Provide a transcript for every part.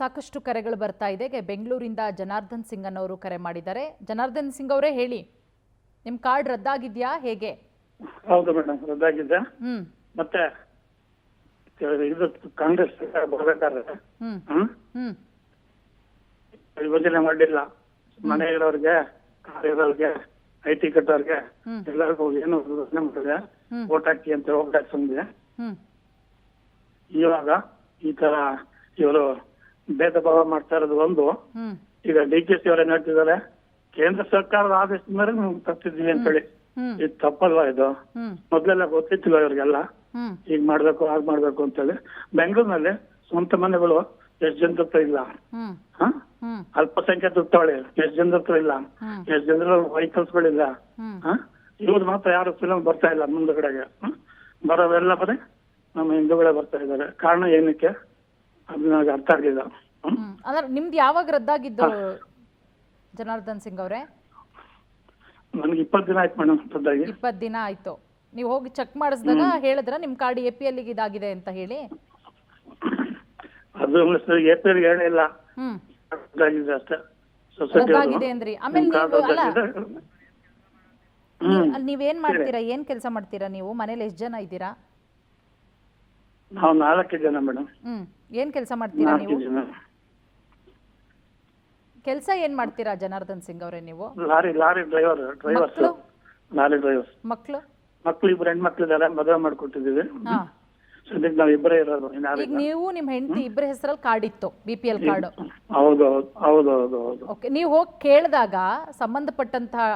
ಸಾಕಷ್ಟು ಕರೆಗಳು ಬರ್ತಾ ಇದೆ. ಬೆಂಗಳೂರಿಂದ ಜನಾರ್ದನ್ ಸಿಂಗ್ ಅನ್ನೋರು ಕರೆ ಮಾಡಿದ್ದಾರೆ. ಜನಾರ್ದನ್ ಸಿಂಗ್ ಅವರೇ ಹೇಳಿ, ನಿಮ್ಮ ಕಾರ್ಡ್ ರದ್ದಾಗಿದ್ಯಾ ಹೇಗೆ? ಹೌದು ಮೇಡಮ್, ರದ್ದಾಗಿದೆ. ಮತ್ತೆ ಇದು ಕಾಂಗ್ರೆಸ್ ಬರ್ಬೇಕಾದ್ರೆ ಯೋಜನೆ ಮಾಡಿಲ್ಲ. ಮನೆ ಇರೋರಿಗೆ, ಕಾರ್ ಇರೋರಿಗೆ, IT ಕಟ್ಟೋರ್ಗೆ ಎಲ್ಲರಿಗೂ ಏನು ಯೋಜನೆ ಮಾಡಿದೆ, ವೋಟ್ ಹಾಕಿ ಅಂತ ವೋಟ್ ಹಾಕ್ಸಂದ್ರೆ ಇವಾಗ ಈ ತರ ಇವರು ಭೇದ ಭಾವ ಮಾಡ್ತಾ ಇರೋದು ಒಂದು. ಈಗ DKC ಅವರೇನ್ ಹೇಳ್ತಿದ್ದಾರೆ, ಕೇಂದ್ರ ಸರ್ಕಾರದ ಆದೇಶದ ಮೇಲೆ ನಾವು ತರ್ತಿದ್ದೀವಿ ಅಂತ ಹೇಳಿ. ಇದು ತಪ್ಪಲ್ವಾ? ಇದು ಮೊದ್ಲೆಲ್ಲ ಗೊತ್ತಿತ್ತಿಲ್ಲ ಇವ್ರಿಗೆಲ್ಲ, ಈಗ ಮಾಡ್ಬೇಕು ಹಾಗೆ ಮಾಡ್ಬೇಕು ಅಂತ ಹೇಳಿ. ಬೆಂಗಳೂರಿನಲ್ಲಿ ಸ್ವಂತ ಮನೆಗಳು ಎಷ್ಟು ಜನದ ಹತ್ರ ಇಲ್ಲ, ಅಲ್ಪಸಂಖ್ಯಾತ ತಗೊಳ್ಳಿ ಎಷ್ಟು ಜನದ ಹತ್ರ ಇಲ್ಲ, ಎಷ್ಟು ಜನರ ವೆಹಿಕಲ್ಸ್ಗಳಿಲ್ಲ. ಇವ್ರು ಮಾತ್ರ ಯಾರು ಫಿಲಂ ಬರ್ತಾ ಇಲ್ಲ ಮುಂದಗಡೆಗೆ. ಬರೋವೆಲ್ಲ ಬರೀ ನಮ್ಮ ಹಿಂದೂಗಳೇ ಬರ್ತಾ ಇದ್ದಾರೆ. ಕಾರಣ ಏನಕ್ಕೆ ಅದು ನನಗೆ ಅರ್ಥ ಆಗಲಿಲ್ಲ. ಅಂದ್ರೆ ನಿಮ್ದು ಯಾವಾಗ ರದ್ದಾಗಿದ್ದು ಜನಾರ್ದನ್ ಸಿಂಗ್ ಅವರೇ? ನನಗೆ 20 ದಿನ ಆಯ್ತು ಮೇಡಮ್ ರದ್ದಾಗಿ. 20 ದಿನ ಆಯ್ತು. ನೀವು ಹೋಗಿ ಚೆಕ್ ಮಾಡಿಸಿದಾಗ ಹೇಳಿದ್ರ ನಿಮ್ ಕಾರ್ಡ್ APL ಇದಾಗಿದೆ ಅಂತ ಹೇಳಿ? ಅದು APL ಹೇಳಿಲ್ಲ, ರದ್ದಾಗಿದೆ ಅಷ್ಟೇ. ರದ್ದಾಗಿದೆ ಅಂದ್ರಿ. ಆಮೇಲೆ ನೀವು ಅಲ್ಲ, ನೀವೇನ್ ಮಾಡ್ತೀರಾ, ಏನ್ ಕೆಲಸ ಮಾಡ್ತೀರಾ ನೀವು? ಮನೇಲಿ ಎಷ್ಟು ಜನ ಇದ್ದೀರಾ? ನಾವು 4 ಜನ ಮೇಡಮ್. ಏನ್ ಕೆಲಸ ಮಾಡ್ತೀರಾ ನೀವು? ಕೆಲಸ ಏನ್ ಮಾಡ್ತೀರಾ ಜನಾರ್ದನ್ ಸಿಂಗ್ ಅವರೇ ನೀವು? Lorry drivers. Lorry drivers. ಮಕ್ಕಳು 2 ಹೆಣ್ಮಕ್ಳು ಇದ್ದಾರೆ, ಮದುವೆ ಮಾಡ್ಕೊಟ್ಟಿದ್ದೀವಿ. ಸದ್ಯಕ್ಕೆ ನಾವು ಇಬ್ಬರೇ ಇರೋದು. ಈಗ ನೀವು ನಿಮ್ಮ ಹೆಂಡತಿ ಇಬ್ಬರ ಹೆಸರಲ್ಲಿ ಕಾರ್ಡ್ ಇತ್ತು, BPL ಕಾರ್ಡ್? ಹೌದು. ಓಕೆ, ನೀವು ಹೋಗಿ ಕೇಳಿದಾಗ ಸಂಬಂಧಪಟ್ಟಂತಹ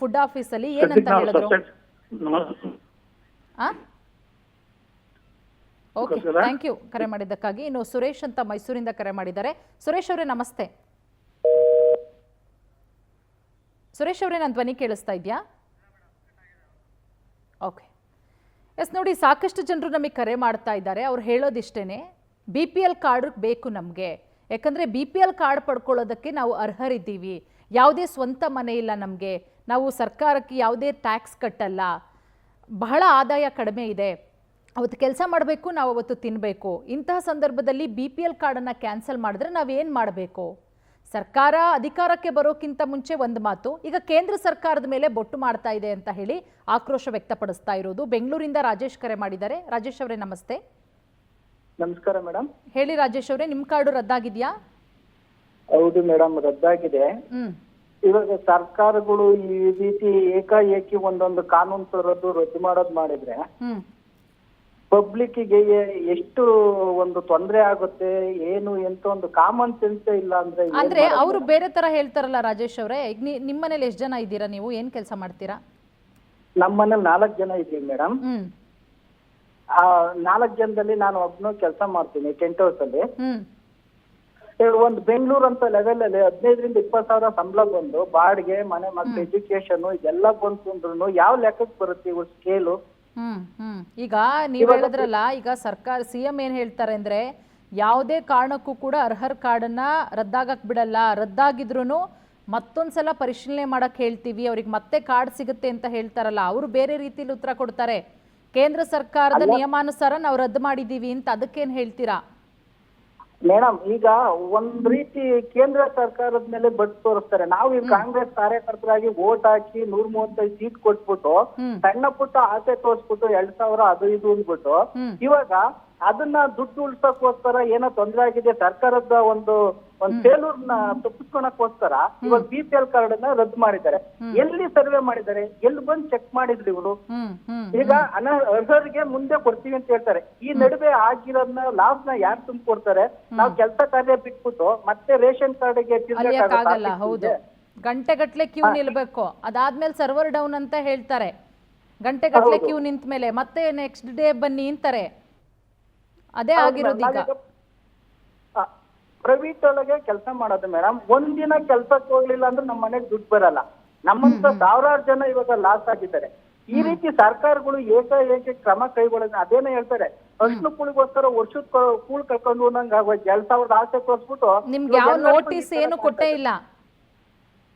ಫುಡ್ ಆಫೀಸ್ ಅಲ್ಲಿ ಏನಂತ ಹೇಳಿದ್ರು? ಓಕೆ, ಥ್ಯಾಂಕ್ ಯು ಕರೆ ಮಾಡಿದ್ದಕ್ಕಾಗಿ. ಇನ್ನು ಸುರೇಶ್ ಅಂತ ಮೈಸೂರಿಂದ ಕರೆ ಮಾಡಿದ್ದಾರೆ. ಸುರೇಶ್ ಅವರೇ ನಮಸ್ತೆ. ಸುರೇಶ್ ಅವರೇ, ನನ್ನ ಧ್ವನಿ ಕೇಳಿಸ್ತಾ ಇದೆಯಾ? Okay, yes. ನೋಡಿ, ಸಾಕಷ್ಟು ಜನರು ನಮಗೆ ಕರೆ ಮಾಡ್ತಾ ಇದ್ದಾರೆ. ಅವ್ರು ಹೇಳೋದಿಷ್ಟೇನೆ, BPL ಕಾರ್ಡ್ ಬೇಕು ನಮಗೆ. ಯಾಕಂದರೆ BPL ಕಾರ್ಡ್ ಪಡ್ಕೊಳ್ಳೋದಕ್ಕೆ ನಾವು ಅರ್ಹರಿದ್ದೀವಿ. ಯಾವುದೇ ಸ್ವಂತ ಮನೆ ಇಲ್ಲ ನಮಗೆ, ನಾವು ಸರ್ಕಾರಕ್ಕೆ ಯಾವುದೇ ಟ್ಯಾಕ್ಸ್ ಕಟ್ಟಲ್ಲ, ಬಹಳ ಆದಾಯ ಕಡಿಮೆ ಇದೆ, ಅವತ್ತು ಕೆಲಸ ಮಾಡಬೇಕು, ನಾವು ಅವತ್ತು ತಿನ್ನಬೇಕು. ಇಂತಹ ಸಂದರ್ಭದಲ್ಲಿ BPL ಕಾರ್ಡನ್ನು ಕ್ಯಾನ್ಸಲ್ ಮಾಡಿದ್ರೆ ನಾವೇನು ಮಾಡಬೇಕು? ಸರ್ಕಾರ ಅಧಿಕಾರಕ್ಕೆ ಬರೋಕ್ಕಿಂತ ಮುಂಚೆ ಒಂದು ಮಾತು, ಈಗ ಕೇಂದ್ರ ಸರ್ಕಾರದ ಮೇಲೆ ಬೊಟ್ಟು ಮಾಡ್ತಾ ಇದೆ ಅಂತ ಹೇಳಿ ಆಕ್ರೋಶ ವ್ಯಕ್ತಪಡಿಸ್ತಾ ಇರೋದು. ಬೆಂಗಳೂರಿಂದ ರಾಜೇಶ್ ಕರೆ ಮಾಡಿದ್ದಾರೆ. ರಾಜೇಶ್ ಅವರೇ ನಮಸ್ತೆ. ನಮಸ್ಕಾರ ಮೇಡಮ್. ಹೇಳಿ ರಾಜೇಶ್ ಅವರೇ, ನಿಮ್ಮ ಕಾರ್ಡು ರದ್ದಾಗಿದೆಯಾ? ಹೌದು ಮೇಡಮ್, ರದ್ದಾಗಿದೆ. ಇವಾಗ ಸರ್ಕಾರಗಳು ಈ ರೀತಿ ಏಕಾಏಕಿ ಒಂದೊಂದು ಕಾನೂನು ತರೋದು, ರದ್ದು ಮಾಡೋದು ಮಾಡಿದ್ರೆ ಪಬ್ಲಿಕ್ಗೆ ಎಷ್ಟು ಒಂದು ತೊಂದರೆ ಆಗುತ್ತೆ, ಏನು ಎಂತ ಒಂದು ಕಾಮನ್ ಸೆನ್ಸ್ ಇಲ್ಲ. ಅಂದ್ರೆ ಅವರು ಬೇರೆ ತರ ಹೇಳ್ತಾರಲ್ಲ ರಾಜೇಶ್ ಅವರೇ. ಈಗ ನಿಮ್ಮ ಮನೇಲಿ ಎಷ್ಟು ಜನ ಇದ್ದೀರಾ ನೀವು? ಏನ್ ಕೆಲಸ ಮಾಡ್ತೀರಾ? ನಮ್ಮ ಮನೇಲಿ 4 ಜನ ಇದ್ದೀವಿ ಮೇಡಮ್. ಆ 4 ಜನದಲ್ಲಿ ನಾನು ಒಬ್ನು ಕೆಲಸ ಮಾಡ್ತೀನಿ ಟೆಂಟ್ ಹೌಸ್ ಅಲ್ಲಿ. ಒಂದು ಬೆಂಗಳೂರು ಅಂತ ಲೆವೆಲ್ ಅಲ್ಲಿ 15ರಿಂದ 20 ಸಾವಿರ ಸಂಬಳ ಬಂದು ಬಾಡಿಗೆ, ಮನೆ, ಮಕ್ಕಳು ಎಜುಕೇಶನ್ ಇದೆಲ್ಲ ಬಂತು ಯಾವ ಲೆಕ್ಕಕ್ಕೆ ಬರುತ್ತೆ ಇವ್ರ ಸ್ಕೇಲು? ಈಗ ನೀವ್ ಹೇಳಿದ್ರಲ್ಲ, ಈಗ ಸರ್ಕಾರ CM ಏನ್ ಹೇಳ್ತಾರೆ ಅಂದ್ರೆ, ಯಾವುದೇ ಕಾರಣಕ್ಕೂ ಕೂಡ ಅರ್ಹರ್ ಕಾರ್ಡನ್ನ ರದ್ದಾಗಕ್ ಬಿಡಲ್ಲ, ರದ್ದಾಗಿದ್ರು ಮತ್ತೊಂದ್ಸಲ ಪರಿಶೀಲನೆ ಮಾಡಕ್ ಹೇಳ್ತೀವಿ, ಅವ್ರಿಗೆ ಮತ್ತೆ ಕಾರ್ಡ್ ಸಿಗುತ್ತೆ ಅಂತ ಹೇಳ್ತಾರಲ್ಲ, ಅವರು ಬೇರೆ ರೀತಿಯಲ್ಲಿ ಉತ್ತರ ಕೊಡ್ತಾರೆ. ಕೇಂದ್ರ ಸರ್ಕಾರದ ನಿಯಮಾನುಸಾರ ನಾವು ರದ್ದು ಮಾಡಿದೀವಿ ಅಂತ, ಅದಕ್ಕೇನ್ ಹೇಳ್ತೀರಾ? ಮೇಡಮ್, ಈಗ ಒಂದ್ ರೀತಿ ಕೇಂದ್ರ ಸರ್ಕಾರದ ಮೇಲೆ ಬಟ್ ತೋರಿಸ್ತಾರೆ. ನಾವು ಈ ಕಾಂಗ್ರೆಸ್ ಕಾರ್ಯಕರ್ತರಾಗಿ ವೋಟ್ ಹಾಕಿ 135 ಸೀಟ್ ಕೊಟ್ಬಿಟ್ಟು ಸಣ್ಣ ಪುಟ್ಟ ಆಸೆ ತೋರಿಸ್ಬಿಟ್ಟು 2000 ಅದು ಇದು ಅಂದ್ಬಿಟ್ಟು ಇವಾಗ ಅದನ್ನ ದುಡ್ಡು ಉಳ್ಸಕ್ಕೋಸ್ಕರ ಏನೋ ತೊಂದರೆ ಆಗಿದೆ, ಸರ್ಕಾರದ ಒಂದು ಫೇಲ್ಯೂರ್ನ ತಪ್ಪಿಸ್ಕೊಳಕ್ಕೋಸ್ಕರ ಇವಾಗ BPL ಕಾರ್ಡ್ ಅನ್ನ ರದ್ದು ಮಾಡಿದ್ದಾರೆ. ಎಲ್ಲಿ ಸರ್ವೆ ಮಾಡಿದ್ದಾರೆ? ಎಲ್ಲಿ ಬಂದು ಚೆಕ್ ಮಾಡಿದ್ರು ಇವರು? ಈಗ ಅರ್ಹರಿಗೆ ಮುಂದೆ ಕೊಡ್ತೀವಿ ಅಂತ ಹೇಳ್ತಾರೆ. ಈ ನಡುವೆ ಆಗಿರೋದನ್ನ ಲಾಸ್ ನ ಯಾರು ತುಂಬಿಕೊಡ್ತಾರೆ? ನಾವು ಕೆಲಸ ಕಾರ್ಯ ಬಿಟ್ಬಿಟ್ಟು ಮತ್ತೆ ರೇಷನ್ ಕಾರ್ಡ್ಗೆ ತಿರ್ಗಕ್ಕಾಗಲ್ಲ. ಹೌದು, ಗಂಟೆಗಟ್ಲೆ ಕ್ಯೂ ನಿಲ್ಬೇಕು. ಅದಾದ್ಮೇಲೆ ಸರ್ವರ್ ಡೌನ್ ಅಂತ ಹೇಳ್ತಾರೆ. ಗಂಟೆಗಟ್ಲೆ ಕ್ಯೂ ನಿಂತ ಮೇಲೆ ಮತ್ತೆ ನೆಕ್ಸ್ಟ್ ಡೇ ಬನ್ನಿ ಅಂತಾರೆ. ಅದೇ ಆಗಿರೋದು. ಈಗ ಪ್ರೈವೇಟ್ ಒಳಗೆ ಕೆಲಸ ಮಾಡೋದು ಮೇಡಮ್, ಒಂದಿನ ಕೆಲ್ಸಕ್ಕೆ ಹೋಗ್ಲಿಲ್ಲ ಅಂದ್ರೆ ನಮ್ಮ ಮನೆಗೆ ದುಡ್ಡು ಬರಲ್ಲ. ನಮ್ಮಂತ ಸಾವಿರಾರು ಜನ ಇವಾಗ ಲಾಸ್ ಆಗಿದ್ದಾರೆ. ಈ ರೀತಿ ಸರ್ಕಾರಗಳು ಏಕಾಏಕಿ ಕ್ರಮ ಕೈಗೊಳ್ಳೋದು. ಅದೇನೋ ಹೇಳ್ತಾರೆ, ಅಷ್ಟು ಕೂಳಿಗೋಸ್ಕರ ವರ್ಷದ ಕೂಳ್ ಕಳ್ಕೊಂಡು ನಂಗೆ 2000 ಆಸೆ ತೋರಿಸ್ಬಿಟ್ಟು ನಿಮ್ಗೆ ಯಾವ ನೋಟಿಸ್ ಏನು ಕೊಟ್ಟೇ ಇಲ್ಲ.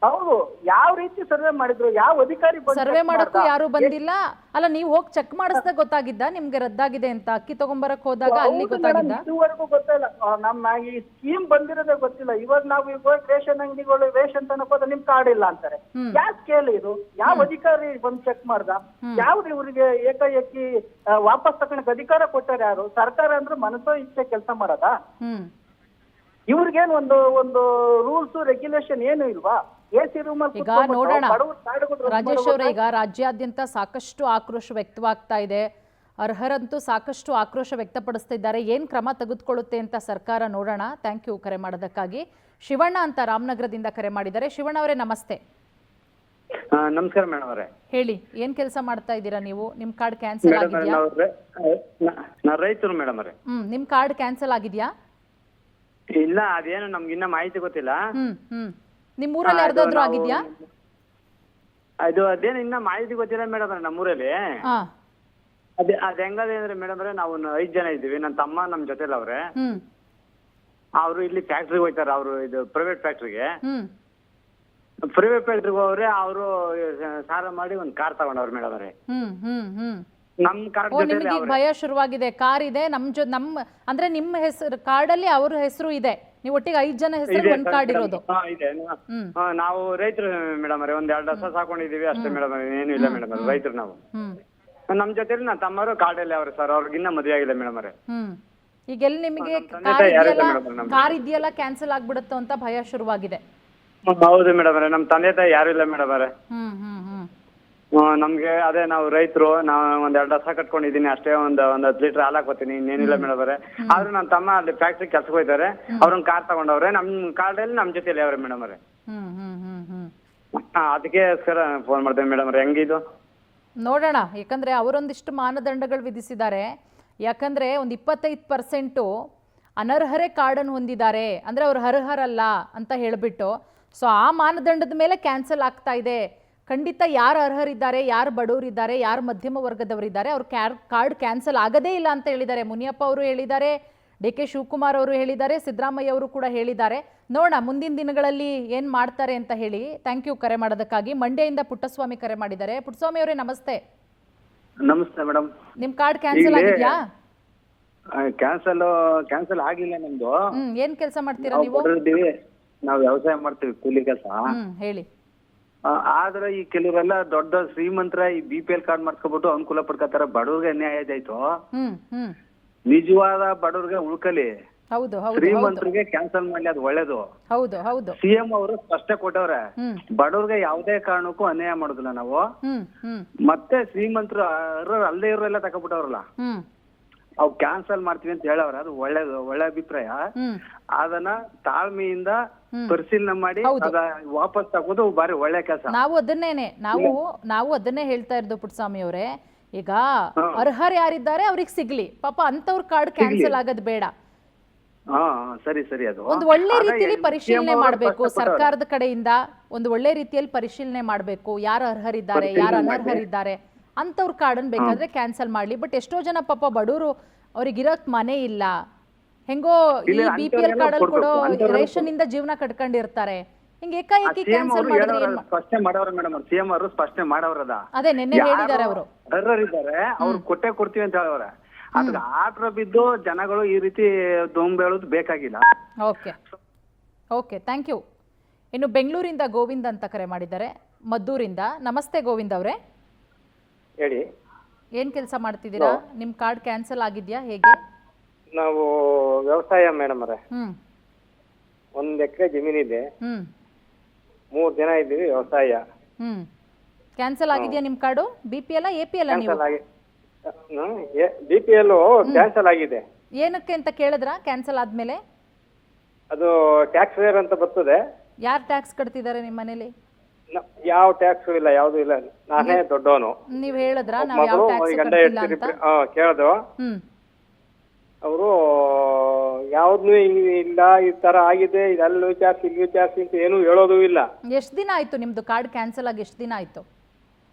ಹೌದು, ಯಾವ ರೀತಿ ಸರ್ವೆ ಮಾಡಿದ್ರು, ಯಾವ ಅಧಿಕಾರಿ ಬಂದು ಸರ್ವೆ check ಮಾಡಕ್ಕೂ ಮಾಡ್ದ? ಯಾರು ಬಂದಿಲ್ಲ. ಅಲ್ಲ, ನೀವು ಹೋಗಿ ಚೆಕ್ ಮಾಡಿಸ್ದಾಗ ಗೊತ್ತಾಗಿದ್ದ ನಿಮ್ಗೆ ರದ್ದಾಗಿದೆ ಅಂತ? ಅಕ್ಕಿ ತಗೊಂಬರಕ್ ಹೋದಾಗ ಅಲ್ಲಿ ಹೌದು ಗೊತ್ತಾಗಿದ್ದ? ಮೇಡಮ್, ಇದುವರೆಗೂ ಗೊತ್ತಿಲ್ಲ. ನಮ್ಮ ಈ ಸ್ಕೀಮ್ ಬಂದಿರೋದೇ ಗೊತ್ತಿಲ್ಲ. ಇವಾಗ ನಾವು ಇವಾಗ ರೇಷನ್ ಅಂಗಡಿಗಳು ರೇಷನ್ ತನಕ ಹೋದ್ರೆ ನಿಮ್ ಕಾರ್ಡ್ ಇಲ್ಲ ಅಂತಾರೆ. ಯಾಕೆ ಕೇಳಿ ಇದು? ಯಾವ ಅಧಿಕಾರಿ ಬಂದು ಚೆಕ್ ಮಾಡ್ದ? ಯಾವ್ದು ಇವರಿಗೆ ಏಕಾಏಕಿ ವಾಪಸ್ ತಗೊಳಕ್ ಅಧಿಕಾರ ಕೊಟ್ಟಾರೆ ಯಾರು? ಸರ್ಕಾರ ಅಂದ್ರೆ ಮನಸ್ಸೋ ಇಚ್ಛೆ ಕೆಲಸ ಮಾಡದ? ಹ್ಮ್ ಇವ್ರಿಗೇನು ಒಂದು ರೂಲ್ಸ್ ರೆಗ್ಯುಲೇಷನ್ ಏನು ಇಲ್ವಾ? ಎಸಿ ರೂಮ್ ಈಗ ನೋಡೋಣ ರಾಜೇಶ್ ಅವರೇ, ಈಗ ರಾಜ್ಯಾದ್ಯಂತ ಸಾಕಷ್ಟು ಆಕ್ರೋಶ ವ್ಯಕ್ತವಾಗ್ತಾ ಇದೆ. ಅರ್ಹರಂತೂ ಸಾಕಷ್ಟು ಆಕ್ರೋಶ ವ್ಯಕ್ತಪಡಿಸ್ತಿದ್ದಾರೆ. ಏನ್ ಕ್ರಮ ತೆಗೆದುಕೊಳ್ಳುತ್ತೆ ಅಂತ ಸರ್ಕಾರ ನೋಡೋಣ. ಥ್ಯಾಂಕ್ ಯು ಕರೆ ಮಾಡೋದಕ್ಕಾಗಿ. ಶಿವಣ್ಣ ಅಂತ ರಾಮನಗರದಿಂದ ಕರೆ ಮಾಡಿದ್ದಾರೆ. ಶಿವಣ್ಣ ಅವರೇ ನಮಸ್ತೆ. ನಮಸ್ಕಾರ ಮೇಡಮ್ ಅವರೇ. ಹೇಳಿ, ಏನ್ ಕೆಲಸ ಮಾಡ್ತಾ ಇದ್ದೀರಾ ನೀವು? ನಿಮ್ ಕಾರ್ಡ್ ಕ್ಯಾನ್ಸಲ್ ಆಗಿದ್ಯಾ? ನಾ ರೈತರು ಮೇಡಮ್ ಅವರೇ. ನಿಮ್ ಕಾರ್ಡ್ ಕ್ಯಾನ್ಸಲ್ ಆಗಿದ್ಯಾ? ಇಲ್ಲ, ಅದೇನು ನಮ್ಗೆ ಇನ್ನ ಮಾಹಿತಿ ಗೊತ್ತಿಲ್ಲ. ನಿಮ್ ಊರಲ್ಲಿ ಯಾರ್ದಾದ್ರು ಆಗಿದ್ಯಾ? ಅದೇನು ಇನ್ನ ಮಾಹಿತಿ ಗೊತ್ತಿಲ್ಲ ಮೇಡಮ್ ಅವ್ರೆ. ನಮ್ಮೂರಲ್ಲಿ ಅದ್ ಹೆಂಗದೆ ಅಂದ್ರೆ ಮೇಡಮ್ ಅವ್ರೆ, ನಾವು 5 ಜನ ಇದ್ದೀವಿ. ನನ್ನ ತಮ್ಮ ನಮ್ ಜೊತೆಲಿ ಅವ್ರೆ. ಅವ್ರು ಇಲ್ಲಿ ಫ್ಯಾಕ್ಟ್ರಿಗೆ ಹೋಗ್ತಾರೆ. ಅವ್ರು ಇದು ಪ್ರೈವೇಟ್ ಫ್ಯಾಕ್ಟ್ರಿಗೆ ಹೋಗ್ರೆ. ಅವರು ಸಾಲ ಮಾಡಿ ಒಂದ್ ಕಾರ್ ತಗೊಂಡವ್ರು ಮೇಡಮ್ ಅವ್ರೆ. ನಮ್ ಕಾರ್ಡ್ ನಿಮಗೆ ಭಯ ಶುರುವಾಗಿದೆ. ಕಾರ್ ಇದೆ, ಅಂದ್ರೆ ನಿಮ್ಮ ಹೆಸರು ಕಾರ್ಡಲ್ಲಿ ಅವ್ರ ಹೆಸರು ಇದೆ. ನೀವು ಒಟ್ಟಿಗೆ 5 ಜನ ಹೆಸರು ಒಂದ್ ಕಾರ್ಡ್ ಇರೋದು. ಇದೆ. ನಾವು ರೈತರು ಮೇಡಮ್ ಅವ್ರೆ. 1-2 ಹಸ ಸಾಕೊಂಡಿದೀವಿ ಅಷ್ಟೇ ಮೇಡಮ್. ಏನು ಇಲ್ಲ ಮೇಡಮ್ ಅವ್ರೆ, ರೈತರು ನಾವು. ನಮ್ ಜೊತೆಲಿ ನನ್ನ ತಮ್ಮರು ಕಾರ್ಡಲ್ಲಿ ಅವ್ರೆ ಸರ್. ಅವ್ರಿಗಿನ್ನ ಮದುವೆ ಆಗಿಲ್ಲ ಮೇಡಮ್ ಅವ್ರೆ. ಈಗ ಎಲ್ಲಿ ನಿಮಗೆ ಕಾರ್ ಇದೆಯಲ್ಲ ಕ್ಯಾನ್ಸಲ್ ಆಗ್ಬಿಡುತ್ತೋ ಅಂತ ಭಯ ಶುರುವಾಗಿದೆ. ಹೌದು ಮೇಡಮ್ ಅವ್ರೆ, ನಮ್ ತಂದೆ ತಾಯಿ ಯಾರು ಇಲ್ಲ ಮೇಡಮ್ ಅವ್ರೆ. ನಮ್ಗೆ ಅದೇ ನಾವು ರೈತರು. ನಾವು 1-2 ಹಸ ಕಟ್ಕೊಂಡಿದೀನಿ ಅಷ್ಟೇ. ಒಂದ್ 10 ಲೀಟರ್ ಹಾಲು ಹಾಕೋತೀನಿ, ಇನ್ನೇನಿಲ್ಲ ಮೇಡಮ್ ಅವ್ರೆ. ಆದ್ರೂ ನನ್ನ ತಮ್ಮ ಅಲ್ಲಿ ಫ್ಯಾಕ್ಟ್ರಿ ಕೆಲ್ಸಕ್ಕೆ ಹೋಗ್ತಾರೆ. ಅವ್ರನ್ನ ಕಾರ್ ತಗೊಂಡವ್ರೆ. ನಮ್ ಕಾರ್ಡಲ್ಲಿ ನಮ್ ಜೊತೆಲಿ ಅವ್ರೆ ಮೇಡಮ್ ಅವ್ರೆ. ಅದಕ್ಕೆ ಸರ್ ಫೋನ್ ಮಾಡ್ತೇನೆ ಮೇಡಮ್ ಅವ್ರೆ. ಹೆಂಗಿದು ನೋಡೋಣ. ಯಾಕಂದ್ರೆ ಅವರೊಂದಿಷ್ಟು ಮಾನದಂಡಗಳು ವಿಧಿಸಿದ್ದಾರೆ. ಯಾಕಂದ್ರೆ ಒಂದು 25% ಅನರ್ಹರೇ ಕಾರ್ಡನ್ನು ಹೊಂದಿದ್ದಾರೆ, ಅಂದ್ರೆ ಅವ್ರು ಅರ್ಹರಲ್ಲ ಅಂತ ಹೇಳ್ಬಿಟ್ಟು. ಸೊ ಆ ಮಾನದಂಡದ ಮೇಲೆ ಕ್ಯಾನ್ಸಲ್ ಆಗ್ತಾ ಇದೆ. ಖಂಡಿತ ಯಾರು ಅರ್ಹರಿದ್ದಾರೆ, ಯಾರು ಬಡವರಿದ್ದಾರೆ, ಯಾರು ಮಧ್ಯಮ ವರ್ಗದವರಿದ್ದಾರೆ ಅವ್ರ ಕಾರ್ಡ್ ಕ್ಯಾನ್ಸಲ್ ಆಗದೇ ಇಲ್ಲ ಅಂತ ಹೇಳಿದ್ದಾರೆ. ಮುನಿಯಪ್ಪ ಅವರು ಹೇಳಿದ್ದಾರೆ, DK ಶಿವಕುಮಾರ್ ಅವರು ಹೇಳಿದ್ದಾರೆ, ಸಿದ್ದರಾಮಯ್ಯ ಅವರು ಕೂಡ ಹೇಳಿದ್ದಾರೆ. ನೋಡೋಣ ಮುಂದಿನ ದಿನಗಳಲ್ಲಿ ಏನು ಮಾಡ್ತಾರೆ ಅಂತ ಹೇಳಿ. ಥ್ಯಾಂಕ್ ಯು ಕರೆ ಮಾಡೋದಕ್ಕಾಗಿ. ಮಂಡ್ಯದಿಂದ ಪುಟ್ಟಸ್ವಾಮಿ ಕರೆ ಮಾಡಿದ್ದಾರೆ. ಪುಟ್ಟಸ್ವಾಮಿ ಅವರೇ ನಮಸ್ತೆ. ನಮಸ್ತೆ ಮೇಡಮ್. ನಿಮ್ ಕಾರ್ಡ್ ಕ್ಯಾನ್ಸಲ್ ಆಗಿದ್ಯಾ? ಕ್ಯಾನ್ಸಲ್ ಆಗಿಲ್ಲ ನಮ್ದು. ಏನ್ ಕೆಲಸ ಮಾಡ್ತೀರಾ ನೀವು? ನಾವು ವ್ಯವಸಾಯ ಮಾಡ್ತೀವಿ, ಕೂಲಿ ಕೆಲಸ. ಹೇಳಿ. ಆದ್ರೆ ಈ ಕೆಲವರೆಲ್ಲ ದೊಡ್ಡ ಶ್ರೀಮಂತರ ಈ BPL ಕಾರ್ಡ್ ಮಾಡ್ಸ್ಕೊಬಿಟ್ಟು ಅನುಕೂಲ ಪಡ್ಕೋತಾರ. ಬಡವ್ರಿಗೆ ಅನ್ಯಾಯ ಆಯ್ತು. ನಿಜವಾದ ಬಡವ್ರಿಗೆ ಉಳ್ಕಲಿ, ಹೌದು ಶ್ರೀಮಂತರಿಗೆ ಕ್ಯಾನ್ಸಲ್ ಮಾಡ್ಲಿ, ಅದು ಒಳ್ಳೇದು. ಹೌದು ಹೌದು. CM ಅವರು ಸ್ಪಷ್ಟ ಕೊಟ್ಟವ್ರೆ, ಬಡವ್ರಿಗೆ ಯಾವುದೇ ಕಾರಣಕ್ಕೂ ಅನ್ಯಾಯ ಮಾಡುದಿಲ್ಲ ನಾವು. ಮತ್ತೆ ಶ್ರೀಮಂತರು ಅಲ್ಲದೆ ಇರೋರೆಲ್ಲ ತಗೊಬಿಟ್ಟವ್ರಲ್ಲ, ಅವ್ ಕ್ಯಾನ್ಸಲ್ ಮಾಡ್ತೀವಿ ಅಂತ ಹೇಳವ್ರೆ. ಅದು ಒಳ್ಳೇದು, ಒಳ್ಳೆ ಅಭಿಪ್ರಾಯ. ಅದನ್ನ ತಾಳ್ಮೆಯಿಂದ ಪರಿಶೀಲನೆ ಮಾಡಿ ವಾಪಸ್ ತಗೋದು ಬಾರಿ ಒಳ್ಳೆ ಕೆಲಸ. ನಾವು ಅದನ್ನೇ ಹೇಳ್ತಾ ಇರೋದು ಪುಟ್ಟಸ್ವಾಮಿ ಅವರೇ. ಈಗ ಅರ್ಹರು ಯಾರಿದ್ದಾರೆ ಅವ್ರಿಗೆ ಸಿಗ್ಲಿ, ಪಾಪ ಅಂತವ್ರ ಕಾರ್ಡ್ ಕ್ಯಾನ್ಸಲ್ ಆಗೋದು ಬೇಡ. ಸರಿ ಸರಿ. ಅದು ಒಂದು ಒಳ್ಳೆ ರೀತಿಯಲ್ಲಿ ಪರಿಶೀಲನೆ ಮಾಡಬೇಕು ಸರ್ಕಾರದ ಕಡೆಯಿಂದ. ಒಂದು ಒಳ್ಳೆ ರೀತಿಯಲ್ಲಿ ಪರಿಶೀಲನೆ ಮಾಡಬೇಕು, ಯಾರು ಅರ್ಹರಿದ್ದಾರೆ, ಯಾರು ಅನರ್ಹರಿದ್ದಾರೆ ಅಂತವ್ರ ಕಾರ್ಡನ್ ಬೇಕಾದ್ರೆ ಕ್ಯಾನ್ಸಲ್ ಮಾಡ್ಲಿ. ಬಟ್ ಎಷ್ಟೋ ಜನ ಪಾಪ ಬಡವರು, ಅವ್ರಿಗಿರೋಕ್ ಮನೆ ಇಲ್ಲ, ಹೆಂಗೋ ಈ BPL ಕಾರ್ಡಲ್ಲಿ ಕೊಡೋ ರೇಷನ್ ಇಂದ ಜೀವನ ಕಟ್ಕೊಂಡಿರ್ತಾರೆ. ಹಿಂಗೆ ಏಕಾಏಕಿ ಕ್ಯಾನ್ಸಲ್ ಮಾಡಿದ್ರೆ ಸ್ಪಷ್ಟನೆ ಮಾಡವ್ರೆ ಮೇಡಮ್ ಅವ್ರು. CM ಅವರು ಸ್ಪಷ್ಟನೆ ಮಾಡವ್ರದ. ಅದೇ ನಿನ್ನೆ ಹೇಳಿದ್ದಾರೆ ಅವರು. ಅರ್ಹರಿದ್ದಾರೆ ಅವ್ರು ಕೊಡ್ತೀವಿ ಅಂತ ಹೇಳವ್ರೆ. ಅದ್ರ ಆತರ ಬಿದ್ದು ಜನಗಳು ಈ ರೀತಿ ದೊಂಬೆಳೋದು ಬೇಕಾಗಿಲ್ಲ. Okay thank you. ಇನ್ನು ಬೆಂಗಳೂರಿಂದ ಗೋವಿಂದ್ ಅಂತ ಕರೆ ಮಾಡಿದ್ದಾರೆ, ಮದ್ದೂರಿಂದ. ನಮಸ್ತೆ ಗೋವಿಂದ್ ಅವರೇ. ಹೇಳಿ. ಏನ್ ಕೆಲಸ ಮಾಡ್ತಿದ್ದೀರಾ? ನಿಮ್ ಕಾರ್ಡ್ ಕ್ಯಾನ್ಸಲ್ ಆಗಿದ್ಯಾ ಹೇಗೆ? ನಾವು ವ್ಯವಸಾಯ ಮೇಡಮ್ ಅವರೇ. 1 ಎಕರೆ ಜಮೀನಿದೆ. 3 ಜನ ಇದ್ದೀವಿ ವ್ಯವಸಾಯ. ಕ್ಯಾನ್ಸಲ್ ಆಗಿದ್ಯಾ ನಿಮ್ ಕಾರ್ಡು? BPL APL ನೀವು? BPL ಕ್ಯಾನ್ಸಲ್ ಆಗಿದೆ. ಏನಕ್ಕೆ ಅಂತ ಕೇಳಿದ್ರಾ ಕ್ಯಾನ್ಸಲ್ ಆದ್ಮೇಲೆ? ಅದು ಟ್ಯಾಕ್ಸ್ ವೇರ್ ಅಂತ ಬರ್ತದೆ. ಯಾರು ಟ್ಯಾಕ್ಸ್ ಕಟ್ತಿದ್ದಾರೆ ನಿಮ್ಮ ಮನೇಲಿ? ಯಾವ ಟ್ಯಾಕ್ಸ್ ಇಲ್ಲ, ಯಾವ್ದು ಇಲ್ಲ. ನಾನೇ ದೊಡ್ಡವನು. ನೀವ್ ಹೇಳಿದ್ರಾ ನಾವು ಯಾವ ಟ್ಯಾಕ್ಸ್ ಕಟ್ತಿಲ್ಲ ಅಂತ? ಕೇಳಿದ್ರು ಅವರು. ಯಾವ್ದು ಇಲ್ಲ, ಈ ತರ ಆಗಿದೆ, ಇದೆಲ್ಲ ವಿಚಾರಿಸಿ ಇಲ್ಲಿ ವಿಚಾರಿಸಿ ಅಂತ ಏನು ಹೇಳೋದು ಇಲ್ಲ. ಎಷ್ಟು ದಿನ ಆಯ್ತು ನಿಮ್ದು ಕಾರ್ಡ್ ಕ್ಯಾನ್ಸಲ್ ಆಗಿ? ಎಷ್ಟು ದಿನ ಆಯ್ತು?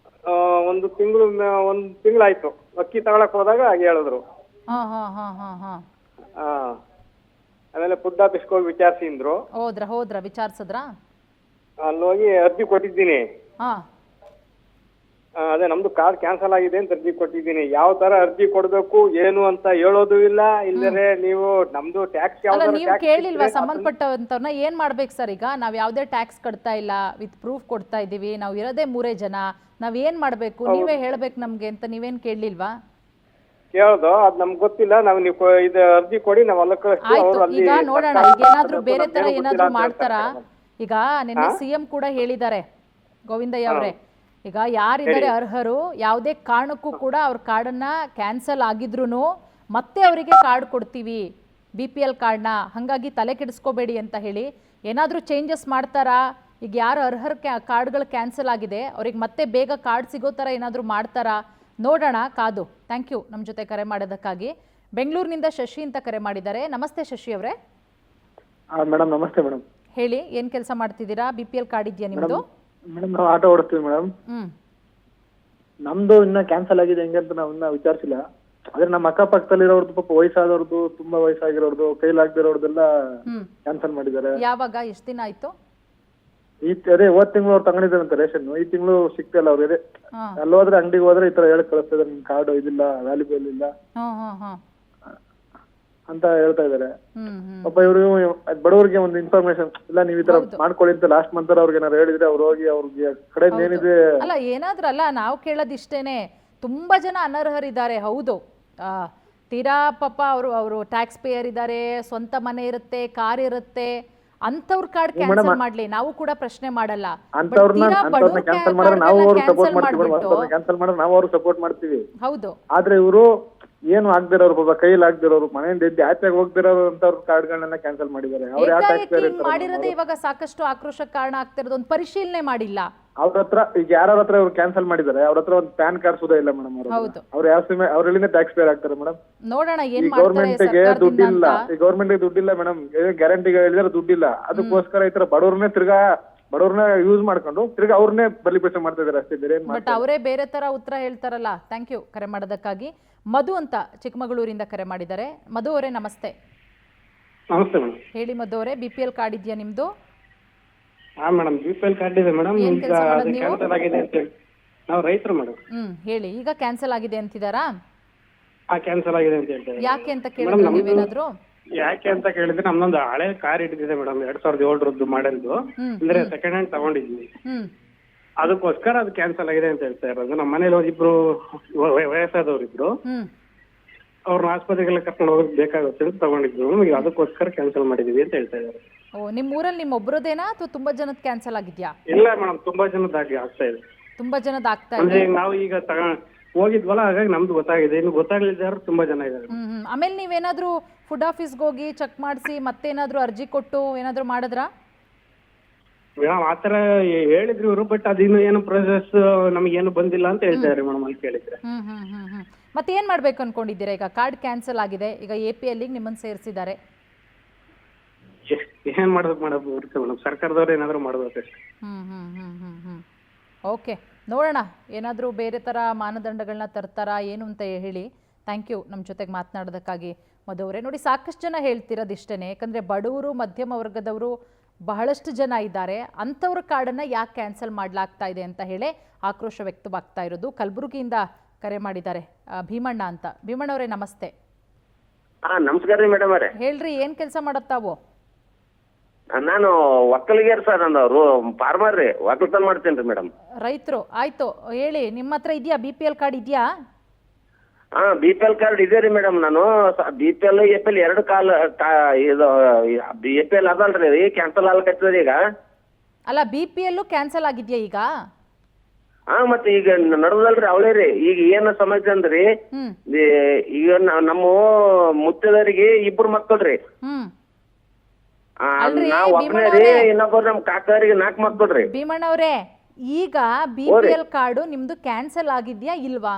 1 ತಿಂಗಳಾಯ್ತು. ಅಕ್ಕಿ ತಗೊಳಕ್ ಹೋದಾಗ ಹಾಗೆ ಹೇಳಿದ್ರು. ಆಮೇಲೆ ಫುಡ್ ಆಫೀಸ್ಗೆ ಹೋಗಿ ವಿಚಾರಿಸಿದ್ರು. ಹೋದ್ರ ವಿಚಾರಿಸಿದ್ರಾ? ಅಲ್ಲಿ ಹೋಗಿ ಅರ್ಜಿ ಕೊಟ್ಟಿದ್ದೀನಿ. ಹಾ ಅದೇ ನಮ್ದು ಕಾರ್ಡ್ ಕ್ಯಾನ್ಸಲ್ ಆಗಿದೆ ಅಂತ ಅರ್ಜಿ ಕೊಟ್ಟಿದ್ದೀನಿ. ಯಾವ ತರ ಅರ್ಜಿ ಕೊಡ್ಬೇಕು ಏನು ಅಂತ ಹೇಳೋದು ಇಲ್ಲ. ಇಲ್ಲದೆ ನೀವು ನಮ್ದು ಟ್ಯಾಕ್ಸ್ ಅಲ್ಲ ಯಾವ ನೀವು ಕೇಳಿಲ್ವಾ ಸಂಬಂಧಪಟ್ಟವಂತವ್ರನ್ನ ಏನ್ ಮಾಡ್ಬೇಕು ಸರ್? ಈಗ ನಾವ್ ಯಾವ್ದೇ ಟ್ಯಾಕ್ಸ್ ಕಟ್ತಾ ಇಲ್ಲ, ವಿತ್ ಪ್ರೂಫ್ ಕೊಡ್ತಾ ಇದೀವಿ, ನಾವ್ ಇರೋದೇ 3 ಜನ, ನಾವ್ ಏನ್ ಮಾಡ್ಬೇಕು ನೀವೇ ಹೇಳ್ಬೇಕು ನಮ್ಗೆ ಅಂತ ನೀವೇನ್ ಕೇಳಲಿಲ್ವಾ? ಕೇಳ್ದು ಅದ್ ನಮ್ಗೆ ಗೊತ್ತಿಲ್ಲ. ನಾವು ನೀವು ಇದು ಅರ್ಜಿ ಕೊಡಿ, ನಾವು ಅಲ್ಲ ಕಳಿಸ್ತೀವಿ. ಆಯ್ತು, ಅವ್ರು ಅಲ್ಲಿ ಈಗ ನೋಡೋಣ ಈಗ ಏನಾದ್ರೂ ಬೇರೆ ತರ ಏನಾದ್ರೂ ಮಾಡ್ತಾರಾ? ಈಗ ನಿನ್ನೆ ಸಿಎಂ ಕೂಡ ಹೇಳಿದ್ದಾರೆ ಗೋವಿಂದಯ್ಯ ಅವರೇ, ಈಗ ಯಾರಿದ್ದಾರೆ ಅರ್ಹರು ಯಾವುದೇ ಕಾರಣಕ್ಕೂ ಕೂಡ ಅವ್ರ ಕಾರ್ಡನ್ನ ಕ್ಯಾನ್ಸಲ್ ಆಗಿದ್ರು ಮತ್ತೆ ಅವರಿಗೆ ಕಾರ್ಡ್ ಕೊಡ್ತೀವಿ BPL ಕಾರ್ಡ್ನ, ಹಾಗಾಗಿ ತಲೆ ಕೆಡಿಸ್ಕೋಬೇಡಿ ಅಂತ ಹೇಳಿ ಏನಾದರೂ ಚೇಂಜಸ್ ಮಾಡ್ತಾರಾ? ಈಗ ಯಾರು ಅರ್ಹರ ಕಾರ್ಡ್ಗಳು ಕ್ಯಾನ್ಸಲ್ ಆಗಿದೆ ಅವ್ರಿಗೆ ಮತ್ತೆ ಬೇಗ ಕಾರ್ಡ್ ಸಿಗೋ ಥರ ಏನಾದರೂ ಮಾಡ್ತಾರಾ? ನೋಡೋಣ ಕಾದು. ಥ್ಯಾಂಕ್ ಯು ನಮ್ಮ ಜೊತೆ ಕರೆ ಮಾಡೋದಕ್ಕಾಗಿ. ಬೆಂಗಳೂರಿನಿಂದ ಶಶಿ ಅಂತ ಕರೆ ಮಾಡಿದ್ದಾರೆ. ನಮಸ್ತೆ ಶಶಿ ಅವರೇ. ಮೇಡಮ್ ನಮಸ್ತೆ ಮೇಡಮ್. ಹೇಳಿ, ಏನು ಕೆಲಸ ಮಾಡ್ತಿದ್ದೀರಾ? BPL ಕಾರ್ಡ್ ಇದೆಯಾ ನಿಮ್ಮದು? ಮೇಡಮ್ ನಾವು ಆಟೋ ಓಡಿಸ್ತೀವಿ ಮೇಡಮ್. ನಮ್ದು ಇನ್ನ ಕ್ಯಾನ್ಸಲ್ ಆಗಿದೆ ಹೆಂಗೆ ಅಂತ ನಾವು ಇನ್ನ ವಿಚಾರಿಸಿಲ್ಲ. ಆದ್ರೆ ನಮ್ಮ ಅಕ್ಕಪಕ್ಕದಲ್ಲಿರೋರ್ದು ಪಾಪ ವಯಸ್ಸಾದವ್ರದ್ದು, ತುಂಬಾ ವಯಸ್ಸಾಗಿರೋರ್ದು, ಕೈಲಾಗದಿರೋರ್ದೆಲ್ಲ ಕ್ಯಾನ್ಸಲ್ ಮಾಡಿದ್ದಾರೆ. ಯಾವಾಗ? ಎಷ್ಟು ದಿನ ಆಯ್ತು? ಅದೇ ಹೋದ್ ತಿಂಗಳು ಅವ್ರು ತಗೊಂಡಿದ್ದಾರಂತೆ ರೇಷನ್, ಈ ತಿಂಗಳು ಸಿಕ್ತಲ್ಲ ಅವ್ರಿಗೆ. ಅಲ್ಲಿ ಹೋದ್ರೆ ಅಂಗಡಿಗೆ ಹೋದ್ರೆ ಈ ತರ ಹೇಳಿ ಕಳಿಸ್ತಿದ್ದಾರೆ, ನಿಮ್ ಕಾರ್ಡ್ ಇದಿಲ್ಲ, ವ್ಯಾಲ್ಯೂಬಲ್ ಇಲ್ಲ ಅಂತ ಹೇಳ್ತಾ ಇದಾರೆ. ಪಾಪ ಇವರು ಬಡವರಿಗೆ ಒಂದು ಇನ್ಫಾರ್ಮೇಶನ್ ಇಲ್ಲ, ನೀವು ಈ ತರ ಮಾಡ್ಕೊಳ್ಳಿ ಅಂತ ಲಾಸ್ಟ್ ಮಂತ್ ಅವ್ರಿಗೆ ಏನಾರು ಹೇಳಿದ್ರೆ ಅವ್ರು ಹೋಗಿ ಅವ್ರಿಗೆ ಕಡೆ ಏನಿದೆ. ಅಲ್ಲ ಏನಾದ್ರಲ್ಲ, ನಾವು ಕೇಳೋದಿಷ್ಟೇನೆ, ತುಂಬಾ ಜನ ಅನರ್ಹರಿದ್ದಾರೆ. ಹೌದು, ತೀರಾ ಪಾಪ ಅವರು ಟ್ಯಾಕ್ಸ್ ಪೇಯರ್ ಇದ್ದಾರೆ, ಸ್ವಂತ ಮನೆ ಇರುತ್ತೆ, ಕಾರ್ ಇರುತ್ತೆ, ಅಂತವ್ರ ಕಾರ್ಡ್ ಕ್ಯಾನ್ಸಲ್ ಮಾಡ್ಲಿ ನಾವು ಕೂಡ ಪ್ರಶ್ನೆ ಮಾಡಲ್ಲ. ಕ್ಯಾನ್ಸಲ್ ಮಾಡಿದ್ರೆ ನಾವು ಅವ್ರು ಸಪೋರ್ಟ್ ಮಾಡ್ತೀವಿ. ಹೌದು, ಆದ್ರೆ ಇವರು ಏನು ಆಗ್ದಿರೋರು, ಪಾಪ ಕೈಲಿ ಆಗ್ದಿರೋರು, ಮನೆಯಿಂದ ಎದ್ದು ಆಚೆಗೆ ಹೋಗ್ದಿರೋರು ಅಂತವ್ರ ಕಾರ್ಡ್ಗಳನ್ನೆಲ್ಲ ಕ್ಯಾನ್ಸಲ್ ಮಾಡಿದ್ದಾರೆ. ಅವ್ರು ಯಾವ ಟ್ಯಾಕ್ಸ್ ಪೇಯರ್ ಇರ್ತಾರೆ ಮಾಡಿರೋದೇ ಇವಾಗ ಸಾಕಷ್ಟು ಆಕ್ರೋಶಕ್ಕೆ ಕಾರಣ ಆಗ್ತಿರೋದು. ಒಂದು ಪರಿಶೀಲನೆ ಮಾಡಿಲ್ಲ ಅವ್ರ ಹತ್ರ. ಈಗ ಯಾರ ಹತ್ರ ಅವ್ರು ಕ್ಯಾನ್ಸಲ್ ಮಾಡಿದ್ದಾರೆ ಅವ್ರ ಹತ್ರ ಒಂದು ಪ್ಯಾನ್ ಕಾರ್ಡ್ ಸುಧಾ ಇಲ್ಲ ಮೇಡಮ್. ಅವ್ರು ಯಾವ ಸಿಮೆ ಅವ್ರ ಎಲ್ಲಿಂದ ಟ್ಯಾಕ್ಸ್ ಪೇಯರ್ ಆಗ್ತಾರೆ ಮೇಡಮ್? ನೋಡೋಣ ಏನ್ ಗೌರ್ಮೆಂಟ್ ಗೆ ದುಡ್ಡಿಲ್ಲ, ಈ ಗೌರ್ಮೆಂಟ್ ಗೆ ದುಡ್ಡಿಲ್ಲ ಮೇಡಮ್. ಗ್ಯಾರಂಟಿ ಹೇಳಿದ್ರೆ ದುಡ್ಡಿಲ್ಲ, ಅದಕ್ಕೋಸ್ಕರ ಈ ತರ ಬಡವ್ರನ್ನ ಯೂಸ್ ಮಾಡ್ಕೊಂಡು ತಿರ್ಗಾ ಅವ್ರನ್ನೇ ಬಲಿಪೇಷ ಮಾಡ್ತಾ ಇದಾರೆ ಅಷ್ಟೇ, ಬೇರೆ. ಬಟ್ ಅವರೇ ಬೇರೆ ತರ ಉತ್ತರ ಹೇಳ್ತಾರಲ್ಲ. ಥ್ಯಾಂಕ್ ಯು ಕರೆ ಮಾಡೋದಕ್ಕಾಗಿ. ಮಧು ಅಂತ ಚಿಕ್ಕಮಗಳೂರಿಂದ ಕರೆ ಮಾಡಿದ್ದಾರೆ. ಮಧು ಅವರೇ ನಮಸ್ತೆ. ನಮಸ್ತೆ ಮೇಡಮ್. ಹೇಳಿ ಮಧು ಅವರೇ, BPL ಕಾರ್ಡ್ ಇದೆಯಾ ನಿಮ್ದು? ಹಾ ಮೇಡಮ್, BPL ಕಾರ್ಡ್ ಇದೆ ಮೇಡಮ್. ಕ್ಯಾನ್ಸಲ್ ಆಗಿದೆ ಅಂತ ಹೇಳಿ ನಾವು ರೈತರು ಮೇಡಮ್. ಹೇಳಿ, ಈಗ ಕ್ಯಾನ್ಸಲ್ ಆಗಿದೆ ಅಂತಿದಾರಾ? ಕ್ಯಾನ್ಸಲ್ ಆಗಿದೆ ಅಂತ ಹೇಳ್ತಾರೆ. ಯಾಕೆ ಅಂತ ಕೇಳಿದ್ರೆ ನೀವೇನಾದ್ರು? ಯಾಕೆ ಅಂತ ಕೇಳಿದ್ರೆ ನಮ್ದೊಂದು ಹಳೆ ಕಾರ್ ಇಟ್ಟಿದೆ ಮೇಡಮ್, 2007 ಮಾಡೆಲ್ದು, ಅಂದ್ರೆ ಸೆಕೆಂಡ್ ಹ್ಯಾಂಡ್ ತಗೊಂಡಿದ್ವಿ. ಅದಕ್ಕೋಸ್ಕರ ಅದು ಕ್ಯಾನ್ಸಲ್ ಆಗಿದೆ ಅಂತ ಹೇಳ್ತಾ ಇರೋದು. ನಮ್ಮ ಮನೇಲಿ ಇಬ್ರು ವಯಸ್ಸಾದವ್ರು ಇದ್ರು, ಅವ್ರನ್ನ ಆಸ್ಪತ್ರೆಗೆಲ್ಲ ಕರ್ಕೊಂಡು ಹೋಗೋದು ಬೇಕಾಗುತ್ತೆ ಅಂತ ತಗೊಂಡಿದ್ರು. ನಮಗೆ ಅದಕ್ಕೋಸ್ಕರ ಕ್ಯಾನ್ಸಲ್ ಮಾಡಿದೀವಿ ಅಂತ ಹೇಳ್ತಾ ಇದ್ದಾರೆ. ನಿಮ್ಮ ಊರಲ್ಲಿ ನಿಮ್ಮ ಒಬ್ಬರದೇನಾ ಅಥವಾ ತುಂಬಾ ಜನದ ಕ್ಯಾನ್ಸಲ್ ಆಗಿದ್ಯಾ? ಇಲ್ಲ ಮೇಡಮ್, ತುಂಬಾ ಜನದಾಗಿ ಆಗ್ತಾ ಇದೆ. ತುಂಬಾ ಜನದ ಆಗ್ತಾ ಇದೆ ಅಂದ್ರೆ ನಾವು ಈಗ ಹೋಗಿದ್ವಲ್ಲ, ಹಾಗಾಗಿ ನಮ್ದು ಗೊತ್ತಾಗಿದೆ. ಇನ್ನು ಗೊತ್ತಾಗ್ಲಿದ್ದಾರು ತುಂಬಾ ಜನ ಇದ್ದಾರೆ. ಆಮೇಲೆ ನೀವೇನಾದ್ರೂ ಫುಡ್ ಆಫೀಸ್ಗೆ ಹೋಗಿ ಚೆಕ್ ಮಾಡಿಸಿ ಮತ್ತೇನಾದ್ರೂ ಅರ್ಜಿ ಕೊಟ್ಟು ಏನಾದ್ರೂ ಮಾಡಿದ್ರಾ? ಮೇಡಮ್ ಆತರ ಹೇಳಿದ್ರು ಇವರು, ಬಟ್ ಅದಿನ್ನು ಏನು ಪ್ರೊಸೆಸ್ ನಮಗೇನು ಬಂದಿಲ್ಲ ಅಂತ ಹೇಳ್ತಾರೆ ಮೇಡಮ್ ಅಲ್ಲಿ ಕೇಳಿದ್ರೆ. ಮತ್ತೆ ಏನ್ ಮಾಡ್ಬೇಕು ಅನ್ಕೊಂಡಿದ್ದೀರಾ? ಈಗ ಕಾರ್ಡ್ ಕ್ಯಾನ್ಸಲ್ ಆಗಿದೆ, ಈಗ APL ನಿಮ್ಮನ್ನ ಸೇರಿಸಿದ್ದಾರೆ, ಏನ್ ಮಾಡ್ಬೇಕು ಮೇಡಮ್? ಸರ್ಕಾರದವ್ರು ಏನಾದ್ರು ಮಾಡ್ಬೇಕಷ್ಟೇ. ಓಕೆ, ನೋಡೋಣ ಏನಾದರೂ ಬೇರೆ ಥರ ಮಾನದಂಡಗಳನ್ನ ತರ್ತಾರಾ ಏನು ಅಂತ ಹೇಳಿ. ಥ್ಯಾಂಕ್ ಯು ನಮ್ಮ ಜೊತೆಗೆ ಮಾತನಾಡೋದಕ್ಕಾಗಿ ಮಧು ಅವರೇ. ನೋಡಿ, ಸಾಕಷ್ಟು ಜನ ಹೇಳ್ತಿರೋದಿಷ್ಟೇ, ಯಾಕಂದರೆ ಬಡವರು ಮಧ್ಯಮ ವರ್ಗದವರು ಬಹಳಷ್ಟು ಜನ ಇದ್ದಾರೆ. ಅಂಥವ್ರ ಕಾರ್ಡನ್ನು ಯಾಕೆ ಕ್ಯಾನ್ಸಲ್ ಮಾಡಲಾಗ್ತಾ ಇದೆ ಅಂತ ಹೇಳಿ ಆಕ್ರೋಶ ವ್ಯಕ್ತವಾಗ್ತಾ ಇರೋದು. ಕಲಬುರಗಿಯಿಂದ ಕರೆ ಮಾಡಿದ್ದಾರೆ ಭೀಮಣ್ಣ ಅಂತ. ಭೀಮಣ್ಣ ಅವರೇ ನಮಸ್ತೆ. ನಮಸ್ಕಾರ ರೀ ಮೇಡಮ್ ಅವರೇ. ಹೇಳ್ರಿ, ಏನು ಕೆಲಸ ಮಾಡತ್ತಾವು? ನಾನು ಒಕ್ಕಲಿಗೇರ್ ಸರ್, ಅಂದವ್ರು ಫಾರ್ಮರ್ ರೀ, ಒಕ್ಕಲ್ತನ ಮಾಡ್ತೇನೆ ರೀ ಮೇಡಮ್. ರೈತರು, ಆಯ್ತು ಹೇಳಿ, ನಿಮ್ಮ ಹತ್ರ ಇದೆಯಾ BPL ಕಾರ್ಡ್ ಇದೆಯಾ? BPL ಕಾರ್ಡ್ ಇದೆ ರೀ ಮೇಡಮ್. ನಾನು BPL APL ಎರಡು ಇದು APL ಅದಲ್ರಿ, ಕ್ಯಾನ್ಸಲ್ ಆಗ್ಲಕತ್ತದ ಈಗ. ಅಲ್ಲ, BPL ಕ್ಯಾನ್ಸಲ್ ಆಗಿದ್ಯಾ ಈಗ? ಮತ್ತೆ ಈಗ ನಡ್ದಲ್ರಿ ಅವಳೇ ರೀ. ಈಗ ಏನ ಸಮಸ್ಯೆ ಅಂದ್ರಿ, ಈಗ ನಮ್ಮ ಮುತ್ತದವರಿಗೆ 2 ಮಕ್ಕಳ್ರಿ, ನಾವ್ ಒಬ್ಬನೇ ರೀ, ಇನ್ನೊಬ್ಬರು ನಮ್ ಕಾಕರಿಗೆ 4 ಮಕ್ಕಳ್ರಿ. ಭೀಮಣ್ಣ ಅವರೇ, ಈಗ BPL ಕಾರ್ಡು ನಿಮ್ದು ಕ್ಯಾನ್ಸಲ್ ಆಗಿದ್ಯಾ ಇಲ್ವಾ?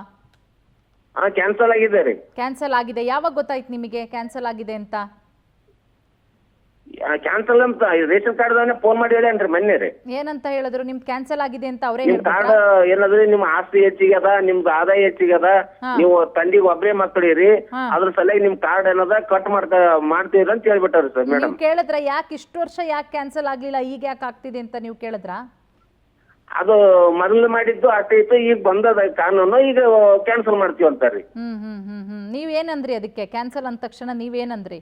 ಕ್ಯಾನ್ಸಲ್ ಆಗಿದೆ ರೀ. ಕ್ಯಾನ್ಸಲ್ ಆಗಿದೆ. ಯಾವಾಗ ಗೊತ್ತಾಯ್ತು ನಿಮಗೆ ಕ್ಯಾನ್ಸಲ್ ಆಗಿದೆ ಅಂತ? ಕ್ಯಾನ್ಸಲ್ ಅಂತ ರೇಷನ್ ಕಾರ್ಡ್ ಫೋನ್ ಮಾಡಿ ಹೇಳ್ಯಾನ್ರಿ ಮೊನ್ನೆ ರೀ. ಏನಂತ ಹೇಳಿದ್ರು? ನಿಮ್ದು ಕ್ಯಾನ್ಸಲ್ ಆಗಿದೆ ಅಂತ ಅವರೇ ನಿಮ್ ಕಾರ್ಡ್ ಏನಾದ್ರಿ ನಿಮ್ ಆಸ್ತಿ ಹೆಚ್ಚಿಗೆ ಅದ, ನಿಮ್ದು ಆದಾಯ ಹೆಚ್ಚಿಗೆ ಅದ, ನೀವು ತಂದಿಗೆ ಒಬ್ಬರೇ ಮಕ್ಕಳಿರಿ, ಅದ್ರ ಸಲುವಾಗಿ ನಿಮ್ ಕಾರ್ಡ್ ಏನದ ಕಟ್ ಮಾಡ್ತೀವ್ರಿ ಅಂತ ಹೇಳ್ಬಿಟ್ಟಾರಿ ಸರ್ ಮೇಡಮ್. ನೀವು ಕೇಳಿದ್ರ ಯಾಕೆ ಇಷ್ಟು ವರ್ಷ ಯಾಕೆ ಕ್ಯಾನ್ಸಲ್ ಆಗ್ಲಿಲ್ಲ, ಈಗ ಯಾಕೆ ಆಗ್ತಿದೆ ಅಂತ ನೀವು ಕೇಳಿದ್ರಾ? ಅದು ಮೊದಲು ಮಾಡಿದ್ದು ಅಷ್ಟೇ ಇತ್ತು, ಈಗ ಬಂದದ ಕಾನೂನು, ಈಗ ಕ್ಯಾನ್ಸಲ್ ಮಾಡ್ತೀವಿ ಅಂತಾರ್ರಿ. ನೀವೇನಂದ್ರಿ ಅದಕ್ಕೆ? ಕ್ಯಾನ್ಸಲ್ ಅಂದ ತಕ್ಷಣ ನೀವೇನಂದ್ರಿ?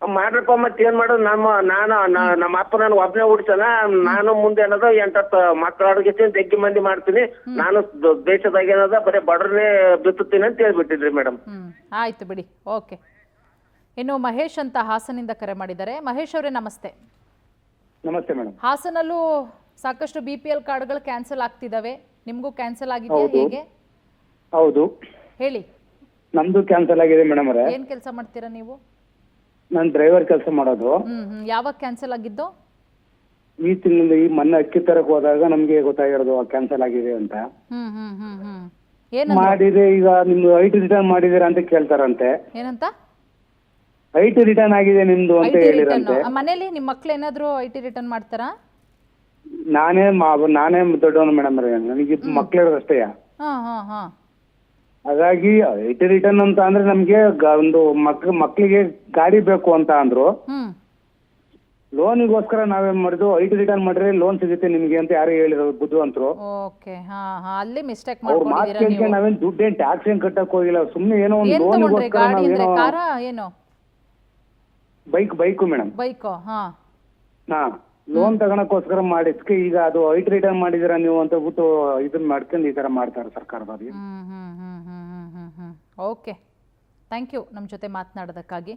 ಮಾಡ್ರಪ್ಪ ಮತ್ತೆ ಏನ್ ಮಾಡೋದು, ನಮ್ಮ ಅಪ್ಪ ನಾನು ಒಬ್ಬನೇ ಹುಡ್ಸನ, ನಾನು ಮುಂದೆ ಏನದ 8-10 ಮಕ್ಕಳ ಜಗ್ಗಿ ಮಂದಿ ಮಾಡ್ತೀನಿ, ನಾನು ದೇಶದಾಗ ಏನದ ಬರೀ ಬಡ್ರನ್ನೇ ಬಿತ್ತುತ್ತೀನಿ ಅಂತ ಹೇಳ್ಬಿಟ್ಟಿದ್ರಿ ಮೇಡಮ್. ಆಯ್ತು ಬಿಡಿ, ಓಕೆ. ಇನ್ನು ಮಹೇಶ್ ಅಂತ ಹಾಸನಿಂದ ಕರೆ ಮಾಡಿದ್ದಾರೆ. ಮಹೇಶ್ ಅವರೇ ನಮಸ್ತೆ. ನಮಸ್ತೆ ಮೇಡಮ್. ಹಾಸನಲ್ಲೂ ಸಾಕಷ್ಟು BPL ಕಾರ್ಡ್ಗಳು ಕ್ಯಾನ್ಸಲ್ ಆಗ್ತಿದಾವೆ, ನಿಮಗೂ ಕ್ಯಾನ್ಸಲ್ ಆಗಿದೆಯಾ ಹೇಗೆ? ಹೌದು, ಹೇಳಿ. ನಮ್ದು ಕ್ಯಾನ್ಸಲ್ ಆಗಿದೆ ಮೇಡಮ್ ಅವರೇ. ಏನ್ ಕೆಲಸ ಮಾಡ್ತೀರಾ ನೀವು? ನಾನು ಡ್ರೈವರ್ ಕೆಲಸ ಮಾಡೋದು. ಯಾವಾಗ ಕ್ಯಾನ್ಸಲ್ ಆಗಿದ್ದು? ಈ ತಿಂಗಳಿಂದ, ಈ ಮೊನ್ನೆ ಅಕ್ಕಿ ತರಕ್ ಹೋದಾಗ ನಮ್ಗೆ ಗೊತ್ತಾಗಿರೋದು ಕ್ಯಾನ್ಸಲ್ ಆಗಿದೆ ಅಂತ. ಮಾಡಿದ್ರೆ ಈಗ ನಿಮ್ದು IT ರಿಟರ್ನ್ ಮಾಡಿದೀರಾ ಅಂತ ಕೇಳ್ತಾರಂತೆ. ಏನಂತ? IT ರಿಟರ್ನ್ ಆಗಿದೆ ನಿಮ್ದು ಅಂತ ಹೇಳಿರಂತೆ. ಮನೇಲಿ ನಿಮ್ಮ ಮಕ್ಳು ಏನಾದ್ರು IT ರಿಟರ್ನ್ ಮಾಡ್ತಾರಾ? ನಾನೇ ದೊಡ್ಡವನು ಮೇಡಮ್ ಅವರೇ, ನನಗೆ ಮಕ್ಳಿರೋದಷ್ಟೇ. ಹಾಗಾಗಿ IT ರಿಟರ್ನ್ ಅಂತ ಅಂದ್ರೆ ನಮ್ಗೆ ಒಂದು ಮಕ್ಳಿಗೆ ಗಾಡಿ ಬೇಕು ಅಂತ ಅಂದ್ರು. ಲೋನಿಗೋಸ್ಕರ ನಾವೇನ್ ಮಾಡಿದ್ವು, IT ರಿಟರ್ನ್ ಮಾಡ್ರೆ ಲೋನ್ ಸಿಗುತ್ತೆ ನಿಮ್ಗೆ ಅಂತ ಯಾರು ಹೇಳಿದ್ರು ಬುದ್ಧಿವಂತರು. ಅಲ್ಲಿ ಮಿಸ್ಟೇಕ್ ಅವ್ರ ಮಾತು ಕೇಳ್ಕೊಂಡು ನಾವೇನ್ ದುಡ್ಡೇನ್ ಟ್ಯಾಕ್ಸ್ ಏನ್ ಕಟ್ಟಕ್ ಹೋಗಿಲ್ಲ, ಸುಮ್ನೆ ಏನೋ ಒಂದು ಲೋನಿಗೋಸ್ಕರ ನಾವೇನೋ ಬೈಕು ಮೇಡಮ್, ಲೋನ್ ತಗೊಳಕೋಸ್ಕರ ಮಾಡಿದ್ಕೆ ಈಗ ಅದು IT ರಿಟರ್ನ್ ಮಾಡಿದಿರ ನೀವು ಅಂತ ಬಿಟ್ಟು ಇದನ್ನ ಮಾಡ್ಕೊಂಡು ಈ ತರ ಮಾಡ್ತಾರೆ ಸರ್ಕಾರದವ್ರಿಗೆ. ಓಕೆ, ಥ್ಯಾಂಕ್ ಯು ನಮ್ಮ ಜೊತೆ ಮಾತನಾಡೋದಕ್ಕಾಗಿ.